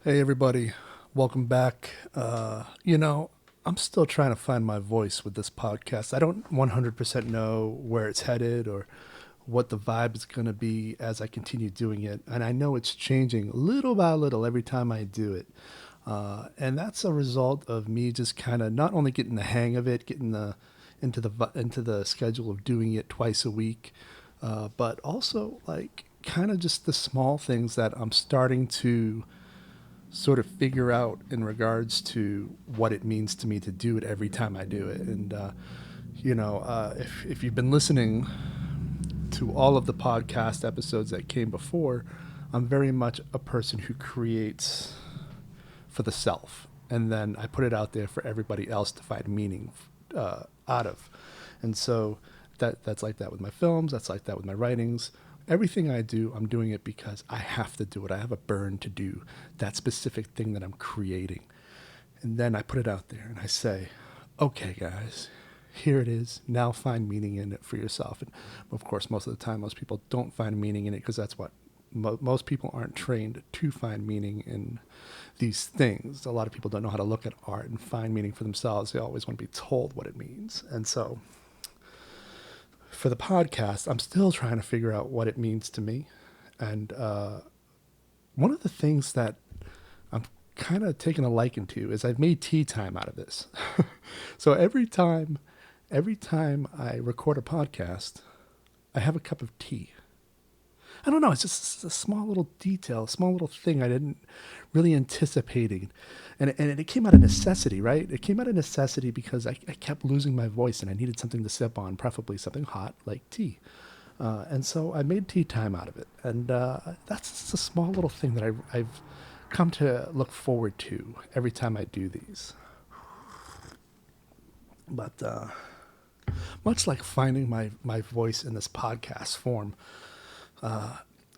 Hey, everybody. Welcome back. I'm still trying to find my voice with this podcast. I don't 100% know where it's headed or what the vibe is going to be as I continue doing it. And I know it's changing little by little every time I do it. And that's a result of me just kind of not only getting the hang of it, getting into the schedule of doing it twice a week, but also like kind of just the small things that I'm starting to sort of figure out in regards to what it means to me to do it every time I do it. And if you've been listening to all of the podcast episodes that came before, I'm very much a person who creates for the self, and then I put it out there for everybody else to find meaning out of. And so that's like that with my films. That's like that with my writings. Everything I do, I'm doing it because I have to do it. I have a burn to do that specific thing that I'm creating. And then I put it out there and I say, okay, guys, here it is. Now find meaning in it for yourself. And of course, most of the time, most people don't find meaning in it because that's what most people aren't trained to find meaning in these things. A lot of people don't know how to look at art and find meaning for themselves. They always want to be told what it means. And so for the podcast, I'm still trying to figure out what it means to me. And one of the things that I'm kind of taking a liking to is I've made tea time out of this. So every time I record a podcast, I have a cup of tea. I don't know. It's just a small little detail, a small little thing I didn't really anticipating. And it came out of necessity, right? It came out of necessity because I kept losing my voice and I needed something to sip on, preferably something hot like tea. And so I made tea time out of it. And that's just a small little thing that I've come to look forward to every time I do these. But much like finding my voice in this podcast form,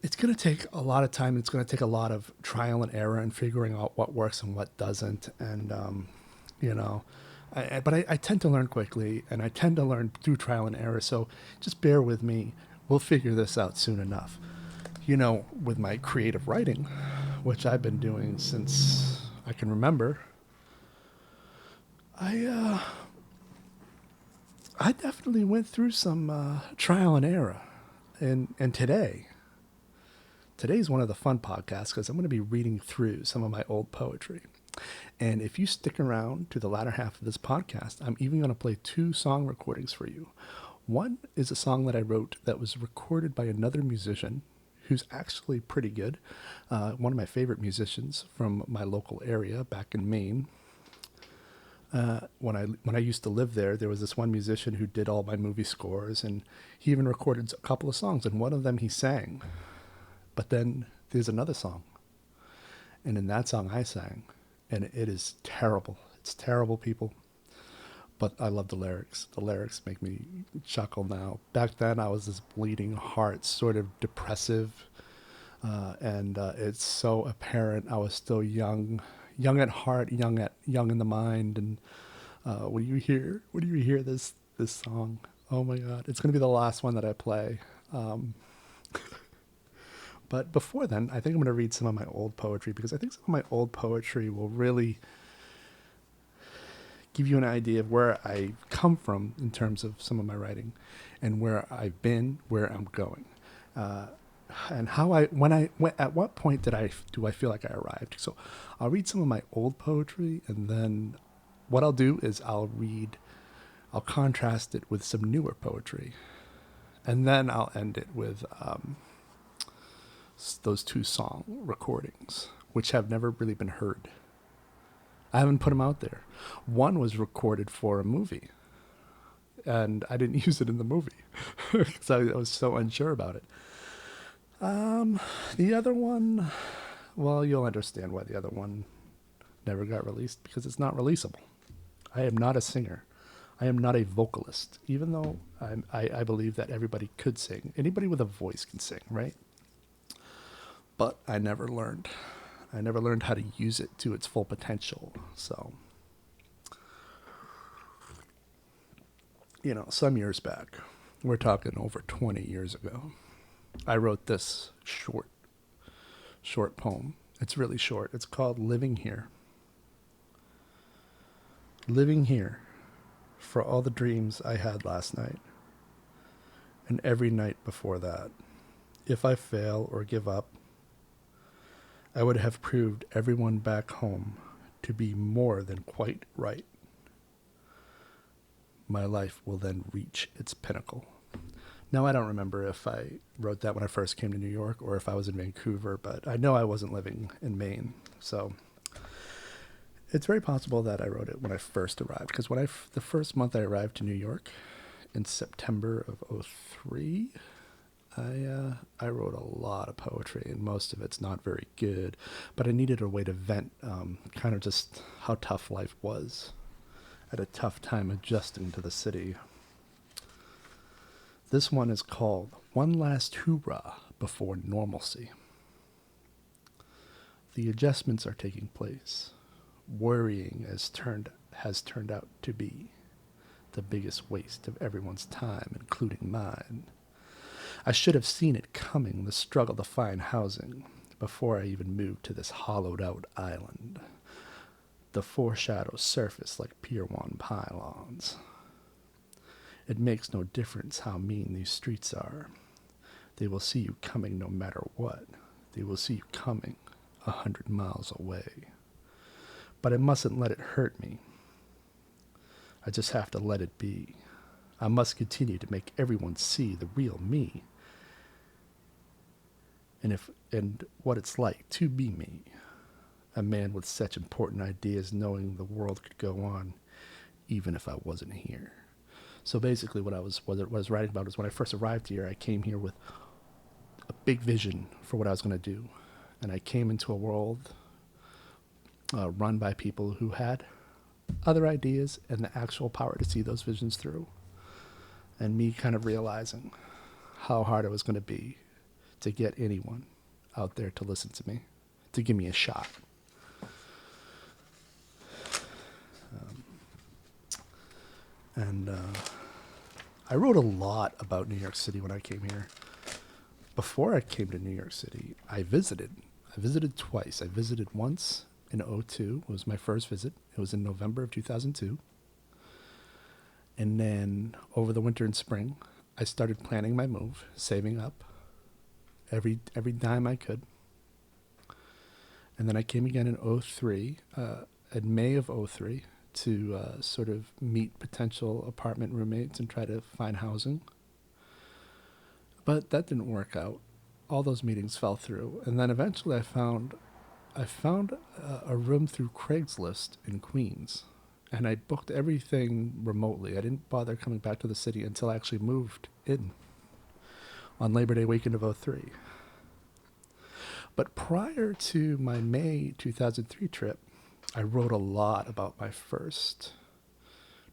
it's going to take a lot of time. It's going to take a lot of trial and error and figuring out what works and what doesn't. And, but I tend to learn quickly and I tend to learn through trial and error. So just bear with me. We'll figure this out soon enough. With my creative writing, which I've been doing since I can remember, I definitely went through some trial and error. And today's one of the fun podcasts because I'm going to be reading through some of my old poetry. And if you stick around to the latter half of this podcast, I'm even going to play 2 song recordings for you. One is a song that I wrote that was recorded by another musician who's actually pretty good. One of my favorite musicians from my local area back in Maine. When I used to live there was this one musician who did all my movie scores, and he even recorded a couple of songs, and one of them he sang. But then there's another song, and in that song I sang, and it is terrible. It's terrible, people. But I love the lyrics. The lyrics make me chuckle now. Back then I was this bleeding heart, sort of depressive, and it's so apparent I was still young at heart, young in the mind. And when you hear this song, oh my God, it's gonna be the last one that I play. But before then, I think I'm gonna read some of my old poetry because I think some of my old poetry will really give you an idea of where I come from in terms of some of my writing, and where I've been, where I'm going. And at what point do I feel like I arrived? So I'll read some of my old poetry, and then what I'll do is I'll contrast it with some newer poetry, and then I'll end it with those 2 song recordings, which have never really been heard. I haven't put them out there. One was recorded for a movie, and I didn't use it in the movie because I was so unsure about it. The other one, well, you'll understand why the other one never got released, because it's not releasable. I am not a singer. I am not a vocalist, even though I believe that everybody could sing. Anybody with a voice can sing, right? But I never learned. I never learned how to use it to its full potential. So, some years back, we're talking over 20 years ago, I wrote this short poem. It's really short. It's called Living Here. Living here for all the dreams I had last night and every night before that. If I fail or give up, I would have proved everyone back home to be more than quite right. My life will then reach its pinnacle. Now, I don't remember if I wrote that when I first came to New York or if I was in Vancouver, but I know I wasn't living in Maine. So it's very possible that I wrote it when I first arrived, because the first month I arrived to New York in September of '03, I wrote a lot of poetry, and most of it's not very good, but I needed a way to vent kind of just how tough life was. I had a tough time adjusting to the city. This one is called One Last Hoorah Before Normalcy. The adjustments are taking place. Worrying has turned out to be the biggest waste of everyone's time, including mine. I should have seen it coming, the struggle to find housing, before I even moved to this hollowed-out island. The foreshadows surface like Pier 1 pylons. It makes no difference how mean these streets are. They will see you coming no matter what. They will see you coming 100 miles away. But I mustn't let it hurt me. I just have to let it be. I must continue to make everyone see the real me. And what it's like to be me. A man with such important ideas, knowing the world could go on even if I wasn't here. So basically what I was writing about is when I first arrived here, I came here with a big vision for what I was going to do. And I came into a world run by people who had other ideas and the actual power to see those visions through. And me kind of realizing how hard it was going to be to get anyone out there to listen to me, to give me a shot. I wrote a lot about New York City when I came here. Before I came to New York City, I visited twice. I visited once in '02. It was my first visit. It was in November of 2002. And then over the winter and spring, I started planning my move, saving up every dime I could. And then I came again in '03, in May of '03, to sort of meet potential apartment roommates and try to find housing. But that didn't work out. All those meetings fell through. And then eventually I found a room through Craigslist in Queens. And I booked everything remotely. I didn't bother coming back to the city until I actually moved in on Labor Day weekend of '03. But prior to my May 2003 trip, I wrote a lot about my first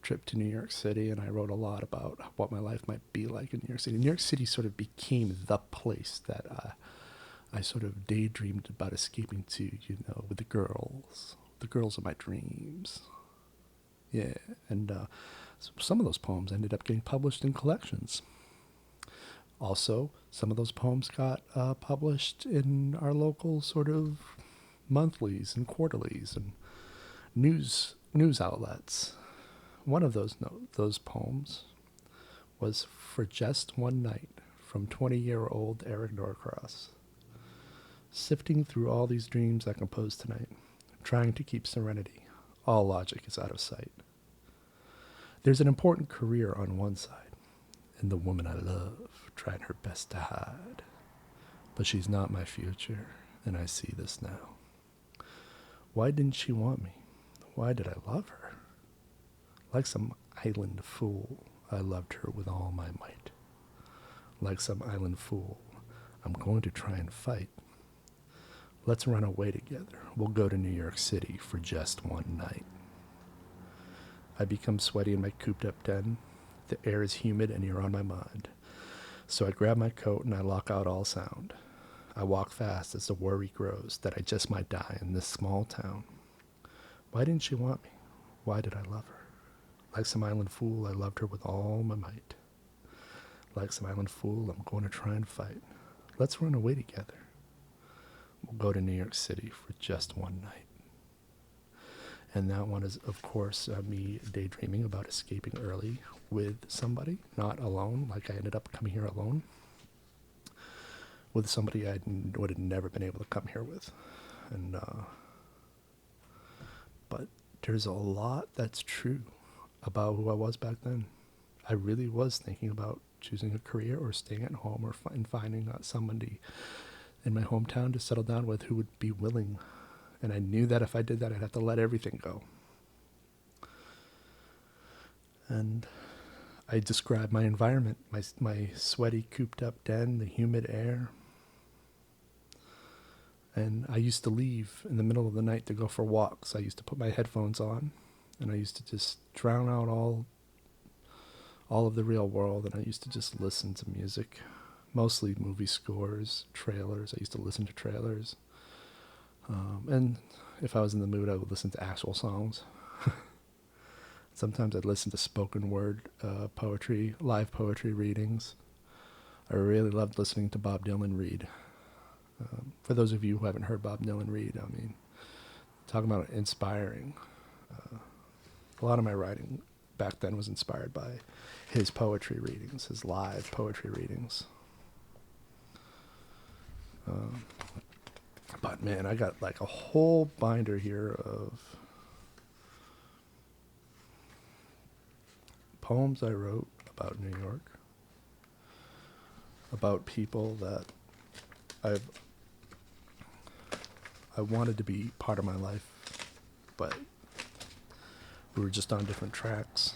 trip to New York City, and I wrote a lot about what my life might be like in New York City. New York City sort of became the place that I sort of daydreamed about escaping to, with the girls of my dreams. Yeah, and some of those poems ended up getting published in collections. Also, some of those poems got published in our local sort of monthlies and quarterlies and news outlets. One of those poems was For Just One Night from 20-year-old Eric Norcross. Sifting through all these dreams I composed tonight, trying to keep serenity. All logic is out of sight. There's an important career on one side, and the woman I love trying her best to hide. But she's not my future, and I see this now. Why didn't she want me? Why did I love her? Like some island fool, I loved her with all my might. Like some island fool, I'm going to try and fight. Let's run away together. We'll go to New York City for just one night. I become sweaty in my cooped-up den. The air is humid and you're on my mind. So I grab my coat and I lock out all sound. I walk fast as the worry grows that I just might die in this small town. Why didn't she want me? Why did I love her? Like some island fool, I loved her with all my might. Like some island fool, I'm going to try and fight. Let's run away together. we'll go to New York City for just one night. And that one is, of course, me daydreaming about escaping early with somebody, not alone, like I ended up coming here alone, with somebody I would have never been able to come here with. And but there's a lot that's true about who I was back then. I really was thinking about choosing a career or staying at home or finding somebody in my hometown to settle down with who would be willing. And I knew that if I did that, I'd have to let everything go. And I described my environment, my sweaty, cooped-up den, the humid air. And I used to leave in the middle of the night to go for walks. I used to put my headphones on, and I used to just drown out all of the real world, and I used to just listen to music, mostly movie scores, trailers. I used to listen to trailers. And if I was in the mood, I would listen to actual songs. Sometimes I'd listen to spoken word poetry, live poetry readings. I really loved listening to Bob Dylan read. For those of you who haven't heard Bob Dylan read, I mean, talking about inspiring. A lot of my writing back then was inspired by his poetry readings, his live poetry readings. But man, I got like a whole binder here of poems I wrote about New York, about people that I wanted to be part of my life, but we were just on different tracks.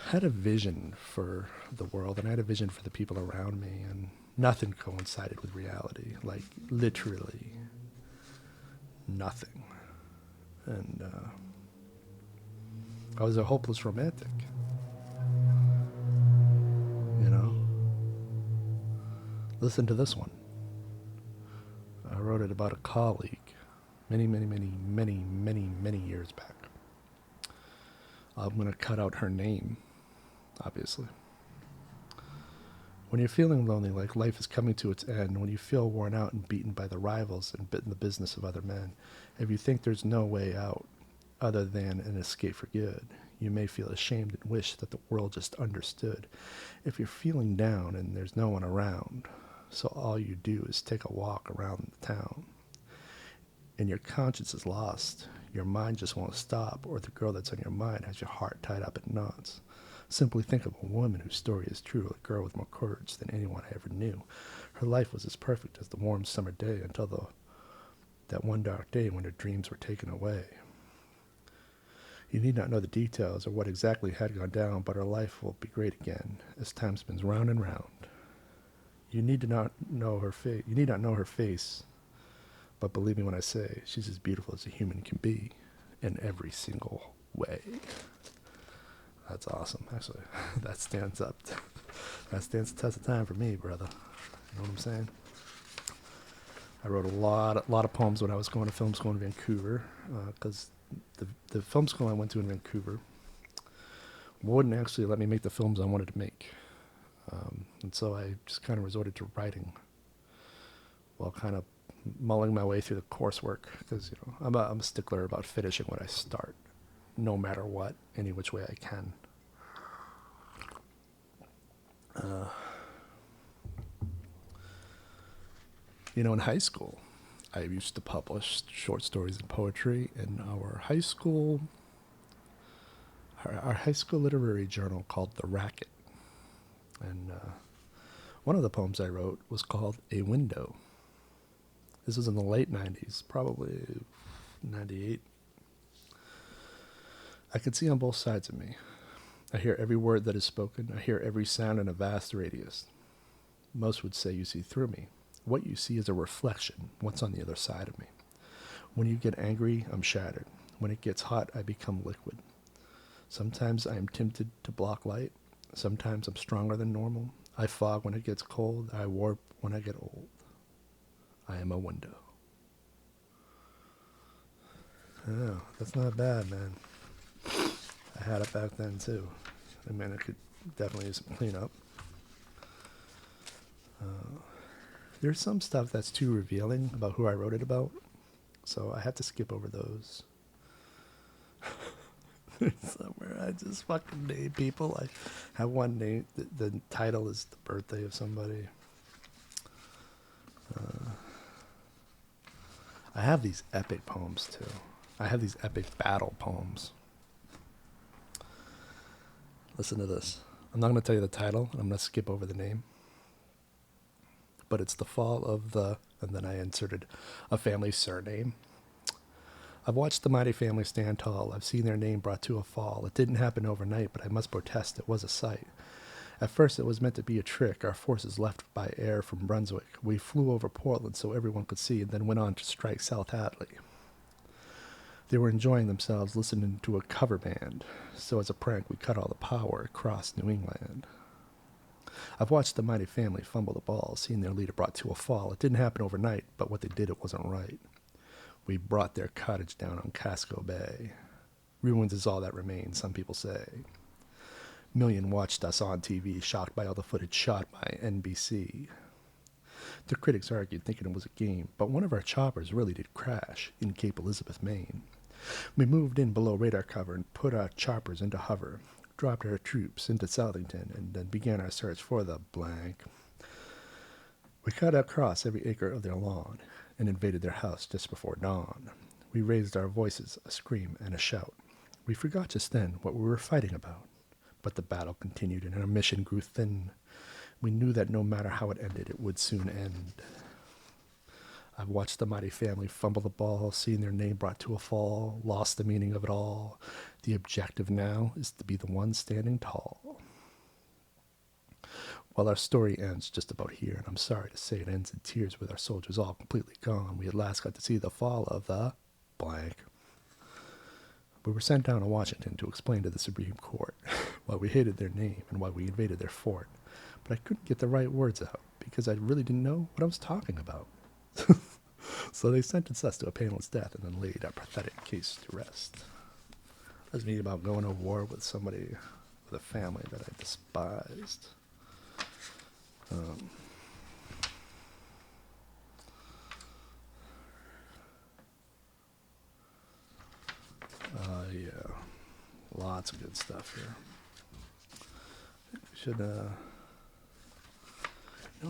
I had a vision for the world, and I had a vision for the people around me, and nothing coincided with reality, like literally nothing. And I was a hopeless romantic, you know? Listen to this one. I wrote it about a colleague many years back. I'm going to cut out her name, obviously. When you're feeling lonely, like life is coming to its end, when you feel worn out and beaten by the rivals and bitten the business of other men, if you think there's no way out other than an escape for good, you may feel ashamed and wish that the world just understood. If you're feeling down and there's no one around, so all you do is take a walk around the town, and your conscience is lost, your mind just won't stop, or the girl that's on your mind has your heart tied up in knots. Simply think of a woman whose story is true, a girl with more courage than anyone I ever knew. Her life was as perfect as the warm summer day until that one dark day when her dreams were taken away. You need not know the details or what exactly had gone down, but her life will be great again as time spins round and round. You need not know her face, but believe me when I say she's as beautiful as a human can be in every single way. That's awesome. Actually, that stands the test of time for me, brother. You know what I'm saying? I wrote a lot of poems when I was going to film school in Vancouver, because the film school I went to in Vancouver wouldn't actually let me make the films I wanted to make. And so I just kind of resorted to writing while kind of mulling my way through the coursework, because I'm a stickler about finishing what I start, no matter what, any which way I can. In high school, I used to publish short stories and poetry in our high school literary journal called The Racket. And one of the poems I wrote was called A Window. This was in the late 90s, probably 98. I could see on both sides of me. I hear every word that is spoken. I hear every sound in a vast radius. Most would say you see through me. What you see is a reflection, what's on the other side of me. When you get angry, I'm shattered. When it gets hot, I become liquid. Sometimes I am tempted to block light. Sometimes I'm stronger than normal. I fog when it gets cold. I warp when I get old. I am a window. Oh, that's not bad, man. I had it back then, too. I mean, it could definitely use some cleanup. There's some stuff that's too revealing about who I wrote it about, so I have to skip over those. Somewhere I just fucking name people. I have one name. The title is the birthday of somebody. I have these epic poems too. I have these epic battle poems. Listen to this. I'm not going to tell you the title, and I'm going to skip over the name. But it's the fall of the, and then I inserted a family surname. I've watched the mighty family stand tall. I've seen their name brought to a fall. It didn't happen overnight, but I must protest it was a sight. At first it was meant to be a trick. Our forces left by air from Brunswick. We flew over Portland so everyone could see, and then went on to strike South Hadley. They were enjoying themselves listening to a cover band. So as a prank, we cut all the power across New England. I've watched the mighty family fumble the ball, seen their leader brought to a fall. It didn't happen overnight, but what they did, it wasn't right. We brought their cottage down on Casco Bay. Ruins is all that remains, some people say. Million watched us on TV, shocked by all the footage shot by NBC. The critics argued, thinking it was a game, but one of our choppers really did crash in Cape Elizabeth, Maine. We moved in below radar cover and put our choppers into hover, dropped our troops into Southington, and then began our search for the blank. We cut across every acre of their lawn and invaded their house just before dawn. We raised our voices, a scream and a shout. We forgot just then what we were fighting about, but the battle continued and our mission grew thin. We knew that no matter how it ended, it would soon end. I've watched the mighty family fumble the ball, seen their name brought to a fall, lost the meaning of it all. The objective now is to be the one standing tall. Well, our story ends just about here, and I'm sorry to say it ends in tears with our soldiers all completely gone. We at last got to see the fall of the blank. We were sent down to Washington to explain to the Supreme Court why we hated their name and why we invaded their fort. But I couldn't get the right words out because I really didn't know what I was talking about. So they sentenced us to a painless death and then laid our pathetic case to rest. That was me about going to war with somebody, with a family that I despised. Yeah, lots of good stuff here. We should, I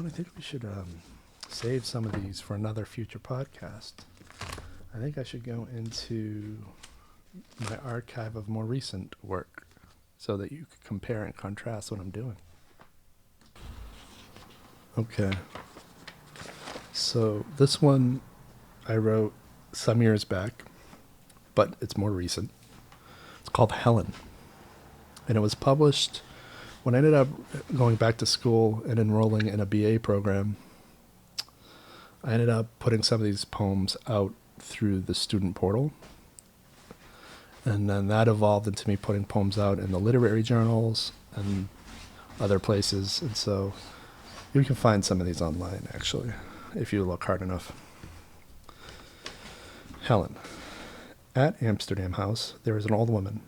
think we should save some of these for another future podcast. I think I should go into my archive of more recent work so that you can compare and contrast what I'm doing. Okay. So this one I wrote some years back, but it's more recent. It's called Helen. And it was published when I ended up going back to school and enrolling in a BA program. I ended up putting some of these poems out through the student portal. And then that evolved into me putting poems out in the literary journals and other places. And so you can find some of these online, actually, if you look hard enough. Helen. At Amsterdam House, there is an old woman,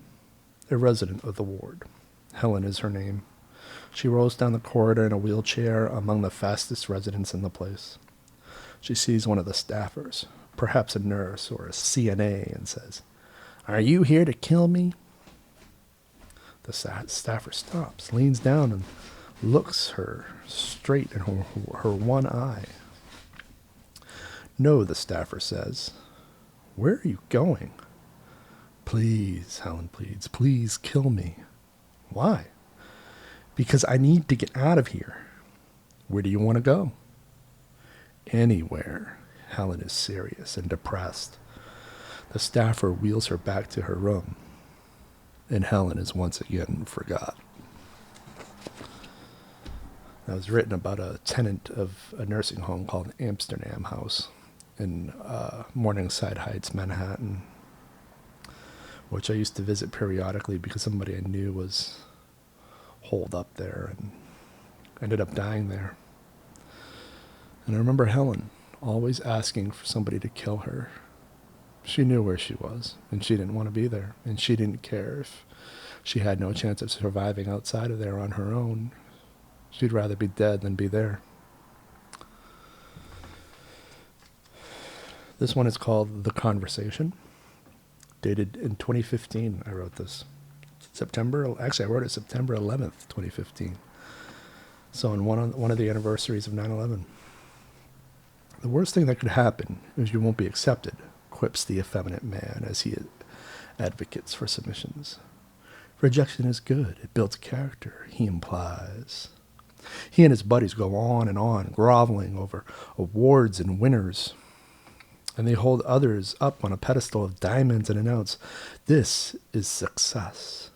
a resident of the ward. Helen is her name. She rolls down the corridor in a wheelchair among the fastest residents in the place. She sees one of the staffers, perhaps a nurse or a CNA, and says, "Are you here to kill me?" The staffer stops, leans down, and looks her straight in her one eye. "No," the staffer says. "Where are you going?" "Please," Helen pleads, "please kill me." "Why?" "Because I need to get out of here." "Where do you want to go?" "Anywhere." Helen is serious and depressed. The staffer wheels her back to her room, and Helen is once again forgot. That was written about a tenant of a nursing home called Amsterdam House in Morningside Heights, Manhattan, which I used to visit periodically because somebody I knew was holed up there and ended up dying there. And I remember Helen always asking for somebody to kill her. She knew where she was, and she didn't want to be there, and she didn't care if she had no chance of surviving outside of there on her own. She'd rather be dead than be there. This one is called The Conversation, dated in 2015. I wrote this. I wrote it September 11th, 2015. So on one of the anniversaries of 9/11. The worst thing that could happen is you won't be accepted, quips the effeminate man as he advocates for submissions. Rejection is good. It builds character, he implies. He and his buddies go on, groveling over awards and winners. And they hold others up on a pedestal of diamonds and announce, this is success.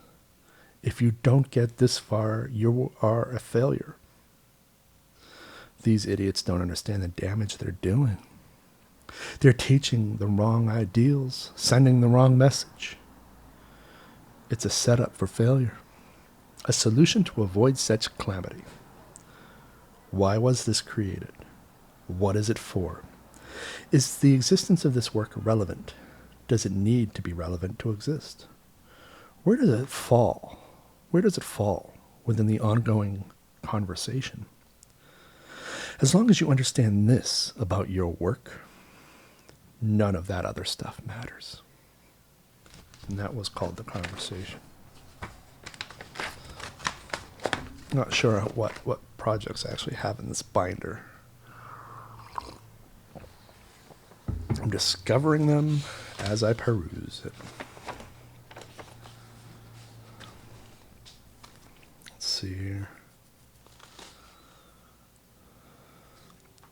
If you don't get this far, you are a failure. These idiots don't understand the damage they're doing. They're teaching the wrong ideals, sending the wrong message. It's a setup for failure, a solution to avoid such calamity. Why was this created? What is it for? Is the existence of this work relevant? Does it need to be relevant to exist? Where does it fall? Where does it fall within the ongoing conversation? As long as you understand this about your work, none of that other stuff matters. And that was called The Conversation. Not sure what projects I actually have in this binder. I'm discovering them as I peruse it. Let's see here.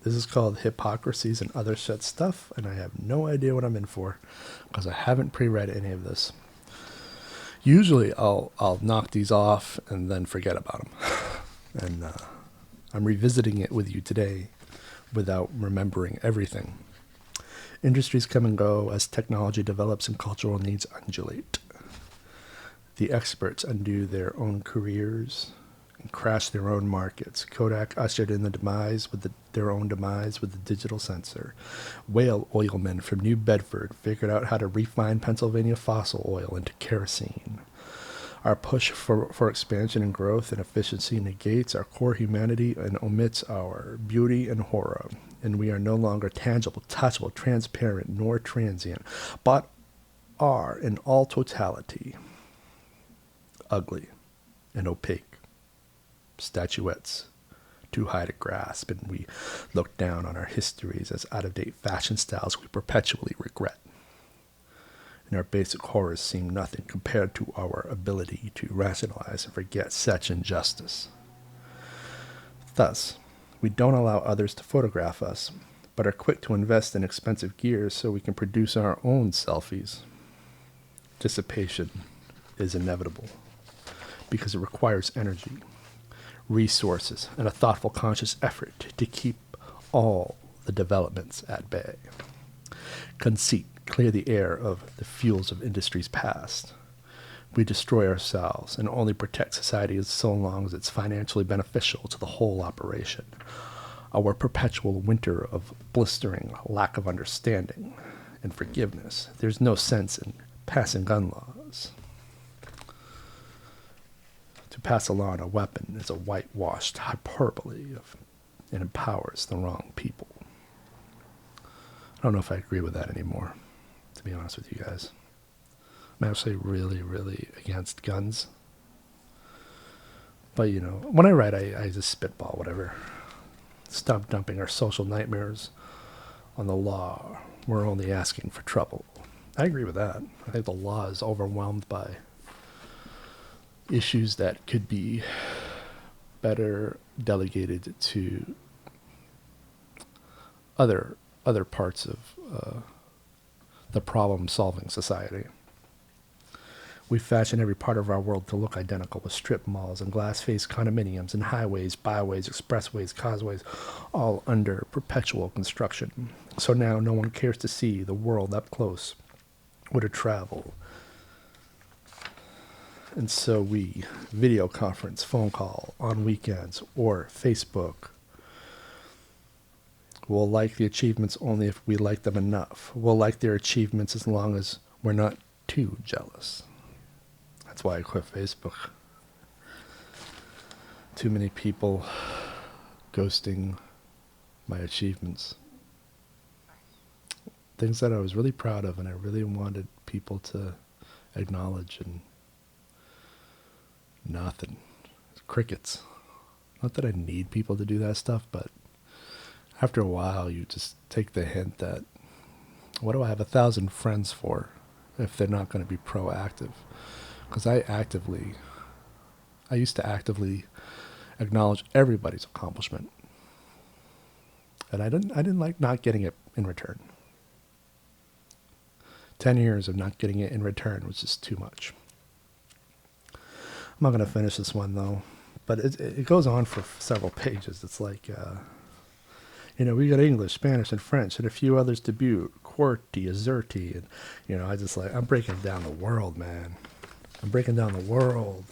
This is called Hypocrisies and Other Shit Stuff, and I have no idea what I'm in for because I haven't pre-read any of this. Usually I'll knock these off and then forget about them. And I'm revisiting it with you today without remembering everything. Industries come and go as technology develops and cultural needs undulate. The experts undo their own careers and crash their own markets. Kodak ushered in their own demise with the digital sensor. Whale oilmen from New Bedford figured out how to refine Pennsylvania fossil oil into kerosene. Our push for expansion and growth and efficiency negates our core humanity and omits our beauty and horror. And we are no longer tangible, touchable, transparent, nor transient, but are in all totality ugly and opaque. Statuettes too high to grasp, and we look down on our histories as out-of-date fashion styles we perpetually regret. And our basic horrors seem nothing compared to our ability to rationalize and forget such injustice. Thus, we don't allow others to photograph us, but are quick to invest in expensive gear so we can produce our own selfies. Dissipation is inevitable because it requires energy, resources, and a thoughtful, conscious effort to keep all the developments at bay. Conceit, clear the air of the fuels of industries past. We destroy ourselves and only protect society so long as it's financially beneficial to the whole operation. Our perpetual winter of blistering lack of understanding and forgiveness. There's no sense in passing gun laws. To pass a law on a weapon is a whitewashed hyperbole and empowers the wrong people. I don't know if I agree with that anymore, to be honest with you guys. I'm actually really, really against guns. But, you know, when I write, I just spitball whatever. Stop dumping our social nightmares on the law. We're only asking for trouble. I agree with that. I think the law is overwhelmed by issues that could be better delegated to other parts of the problem-solving society. We fashion every part of our world to look identical with strip malls and glass-faced condominiums and highways, byways, expressways, causeways, all under perpetual construction. So now no one cares to see the world up close or to travel. And so we video conference, phone call on weekends, or Facebook. We'll like the achievements only if we like them enough. We'll like their achievements as long as we're not too jealous. That's why I quit Facebook. Too many people ghosting my achievements. things that I was really proud of and I really wanted people to acknowledge, and nothing. Crickets. Not that I need people to do that stuff, but after a while you just take the hint that what do I have 1,000 friends for if they're not going to be proactive? Because I used to actively acknowledge everybody's accomplishment. And I didn't like not getting it in return. 10 years of not getting it in return was just too much. I'm not going to finish this one though, but it goes on for several pages. It's like, we got English, Spanish, and French, and a few others to boot. QWERTY, AZERTY, and I'm breaking down the world, man. I'm breaking down the world.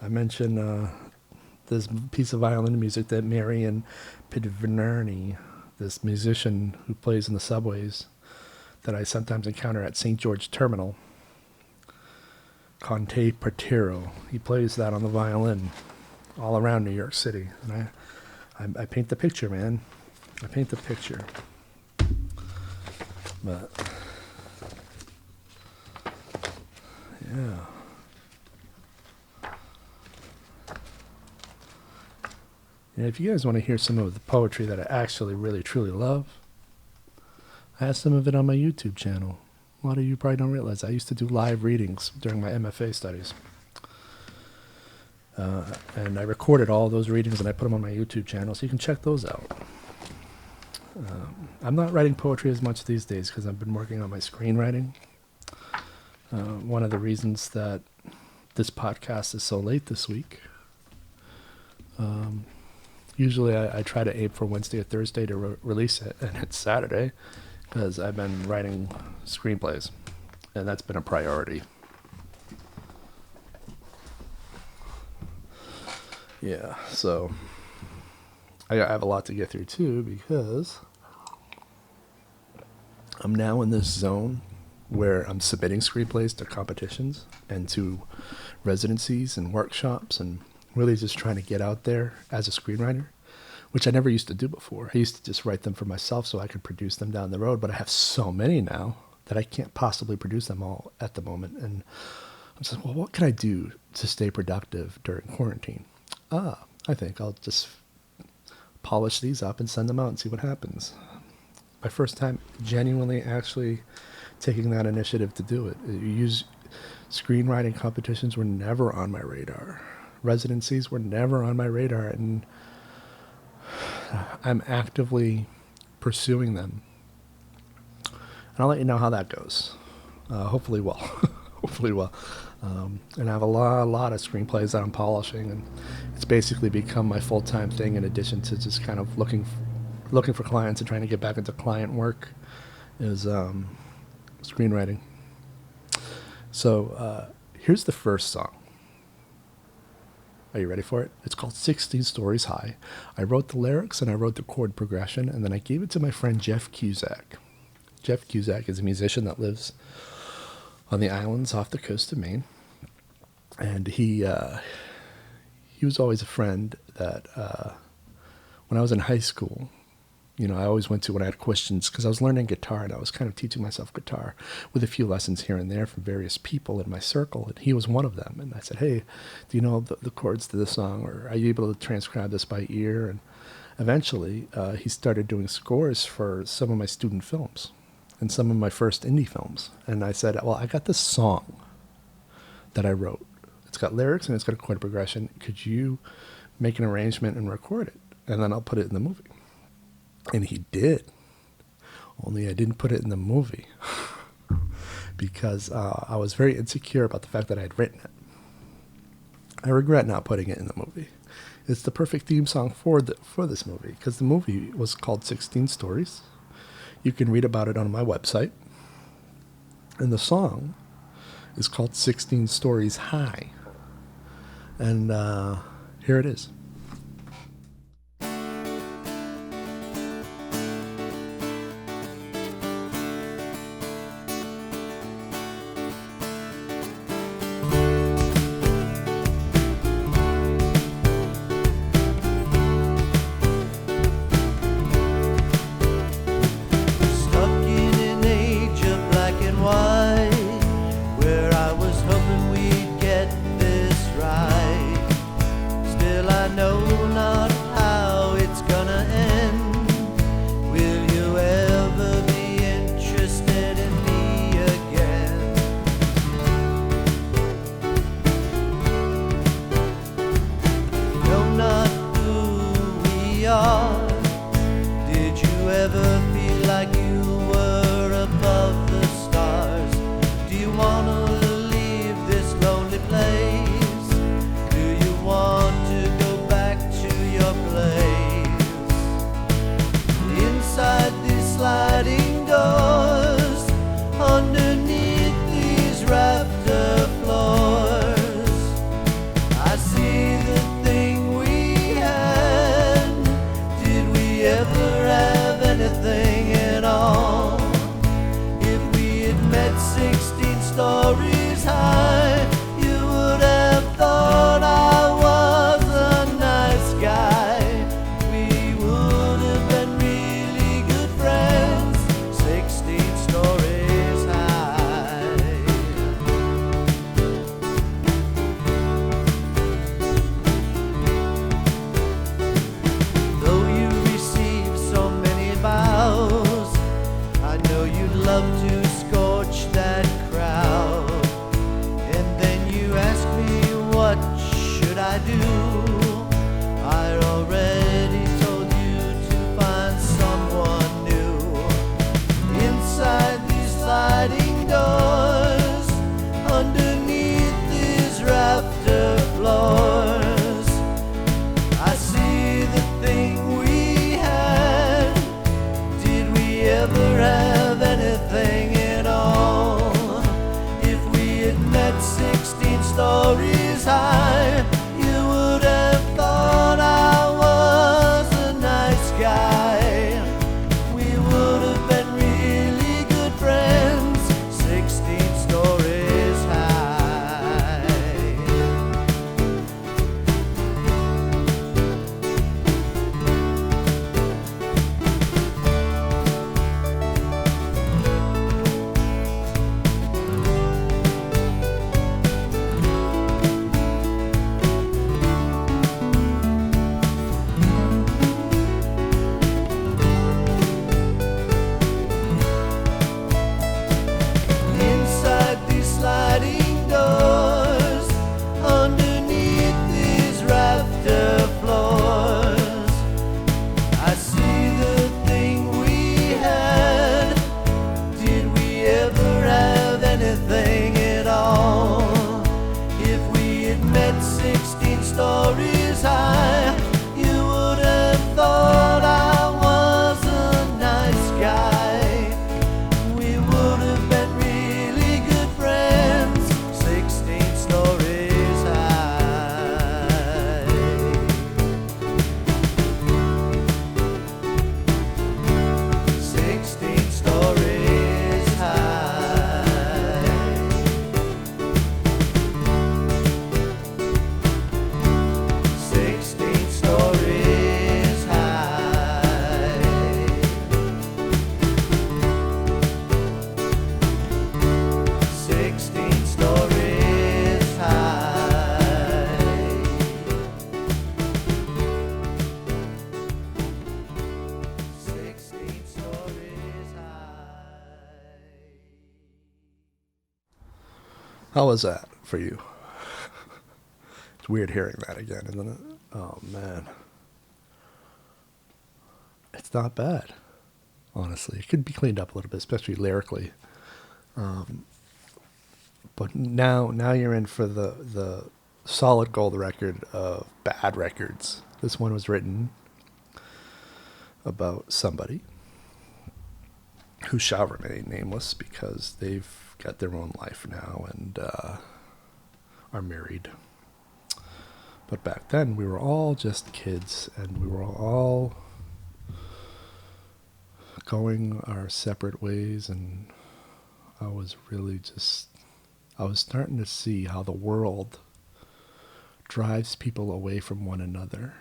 I mentioned this piece of violin music that Marion Pidvernerney, this musician who plays in the subways that I sometimes encounter at St. George Terminal, Conte Partiro. He plays that on the violin all around New York City. And I paint the picture, man. I paint the picture. But, yeah. And if you guys want to hear some of the poetry that I actually really, truly love, I have some of it on my YouTube channel. A lot of you probably don't realize I used to do live readings during my MFA studies. And I recorded all those readings and I put them on my YouTube channel, so you can check those out. I'm not writing poetry as much these days because I've been working on my screenwriting. One of the reasons that this podcast is so late this week, usually I try to aim for Wednesday or Thursday to release it, and it's Saturday because I've been writing screenplays, and that's been a priority. Yeah, so I have a lot to get through too because I'm now in this zone where I'm submitting screenplays to competitions and to residencies and workshops and really just trying to get out there as a screenwriter, which I never used to do before. I used to just write them for myself so I could produce them down the road, but I have so many now that I can't possibly produce them all at the moment. And I'm just like, well, what can I do to stay productive during quarantine? I think I'll just polish these up and send them out and see what happens. My first time genuinely actually taking that initiative to do it. Screenwriting competitions were never on my radar. Residencies were never on my radar, and I'm actively pursuing them. And I'll let you know how that goes. Hopefully well. Hopefully well. And I have a lot of screenplays that I'm polishing, and it's basically become my full-time thing in addition to just kind of looking for clients and trying to get back into client work is screenwriting. So here's the first song. Are you ready for it? It's called 16 Stories High. I wrote the lyrics and I wrote the chord progression, and then I gave it to my friend Jeff Cusack. Jeff Cusack is a musician that lives on the islands off the coast of Maine. And he was always a friend that when I was in high school, I always went to when I had questions because I was learning guitar and I was kind of teaching myself guitar with a few lessons here and there from various people in my circle. And he was one of them. And I said, hey, do you know the chords to this song? Or are you able to transcribe this by ear? And eventually he started doing scores for some of my student films and some of my first indie films. And I said, well, I got this song that I wrote. It's got lyrics and it's got a chord progression. Could you make an arrangement and record it? And then I'll put it in the movie. And he did. Only I didn't put it in the movie because I was very insecure about the fact that I had written it. I regret not putting it in the movie. It's the perfect theme song for this movie because the movie was called 16 Stories. You can read about it on my website. And the song is called 16 Stories High. And here it is. Stuck in ever have anything at all. If we had met 16 stories high, you would have thought I was a nice guy. We would have been really good friends, 16 stories high. Inside these sliding doors, underneath these rafter floors, I see the thing we had. Did we ever have anything at all? If we had met 16 stories high, you would have thought I was a nice guy. We would have been really good friends, 16 stories high. 16 stories high. 16 stories high. 16 stories high. 16 stories high. How was that for you? It's weird hearing that again, isn't it? Oh, man. It's not bad, honestly. It could be cleaned up a little bit, especially lyrically. But now you're in for the solid gold record of bad records. This one was written about somebody who shall remain nameless because they've got their own life now and are married. But back then, we were all just kids, and we were all going our separate ways, and I was starting to see how the world drives people away from one another.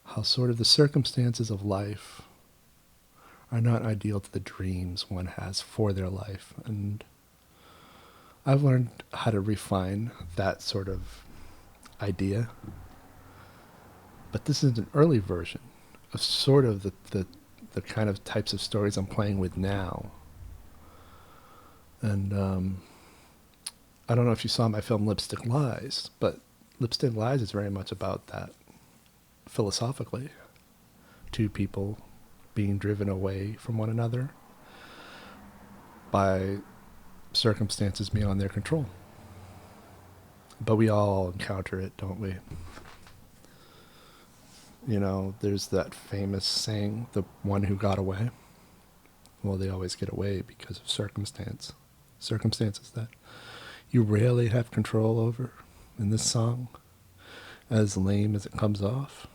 How sort of the circumstances of life are not ideal to the dreams one has for their life. And I've learned how to refine that sort of idea. But this is an early version of sort of the kind of types of stories I'm playing with now. And I don't know if you saw my film Lipstick Lies, but Lipstick Lies is very much about that philosophically. Two people being driven away from one another by circumstances beyond their control. But we all encounter it, don't we? You know, there's that famous saying, the one who got away. Well, they always get away because of circumstances that you rarely have control over. In this song, as lame as it comes off,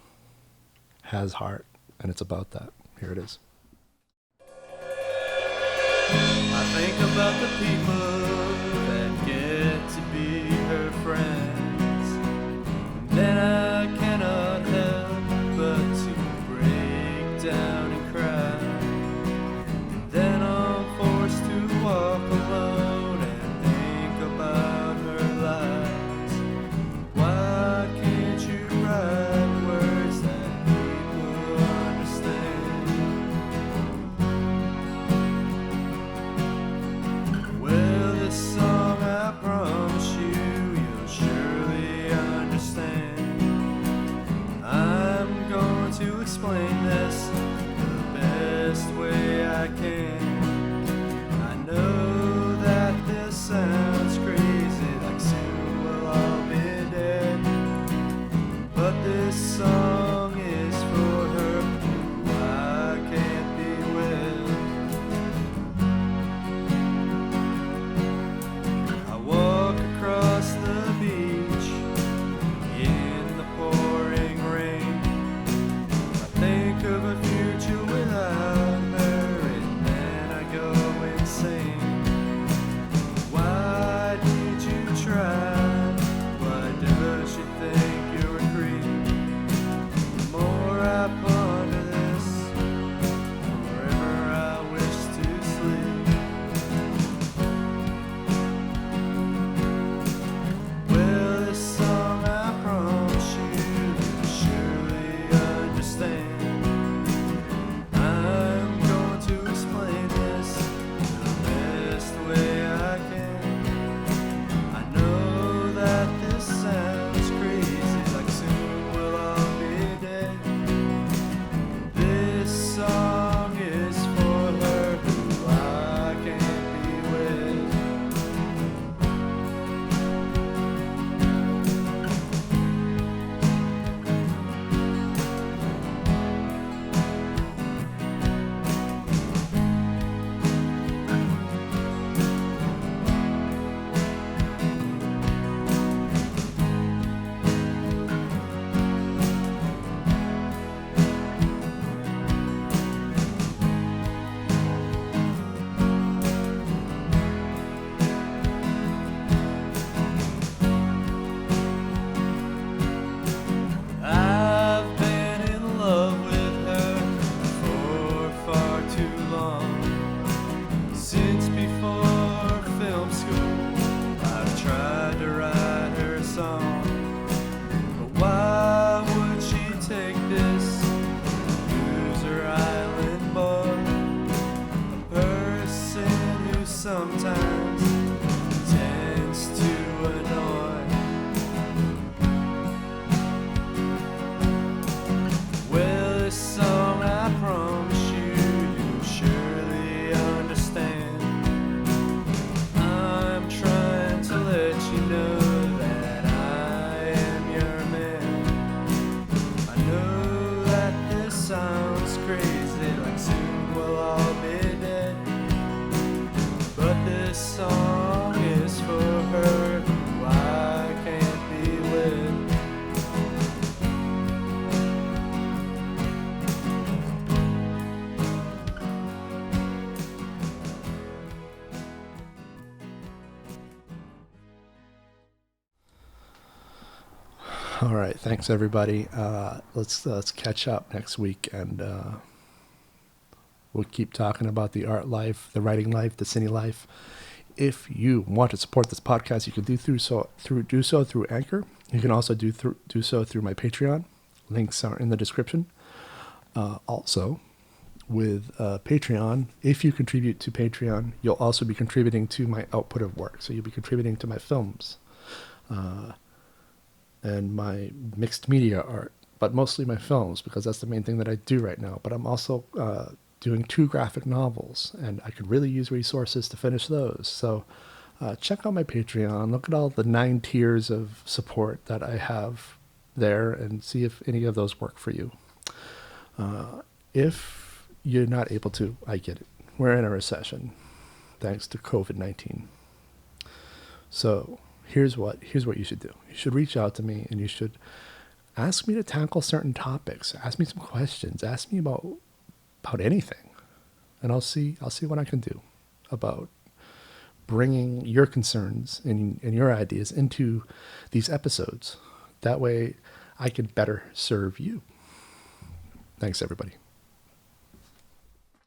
has heart, and it's about that. Here it is. I think about the people that get to be her friends. Then I cannot help but to break down and cry. And then I'm forced to walk alone and think about her lies. Why can't you write words that people understand? Well, and soon we'll all be dead. But this song is for her who I can't be with. All right, thanks everybody. Let's catch up next week, and we'll keep talking about the art life, the writing life, the cine life. If you want to support this podcast, you can do so through Anchor. You can also do so through my Patreon. Links are in the description. Also, with Patreon, if you contribute to Patreon, you'll also be contributing to my output of work. So you'll be contributing to my films and my mixed media art, but mostly my films, because that's the main thing that I do right now. But I'm also doing 2 graphic novels, and I could really use resources to finish those. So check out my Patreon, look at all the 9 tiers of support that I have there, and see if any of those work for you. If you're not able to, I get it. We're in a recession, thanks to COVID-19. So here's what you should do. You should reach out to me, and you should ask me to tackle certain topics. Ask me some questions. Ask me about anything, and I'll see what I can do about bringing your concerns and your ideas into these episodes. That way I can better serve you. Thanks, everybody.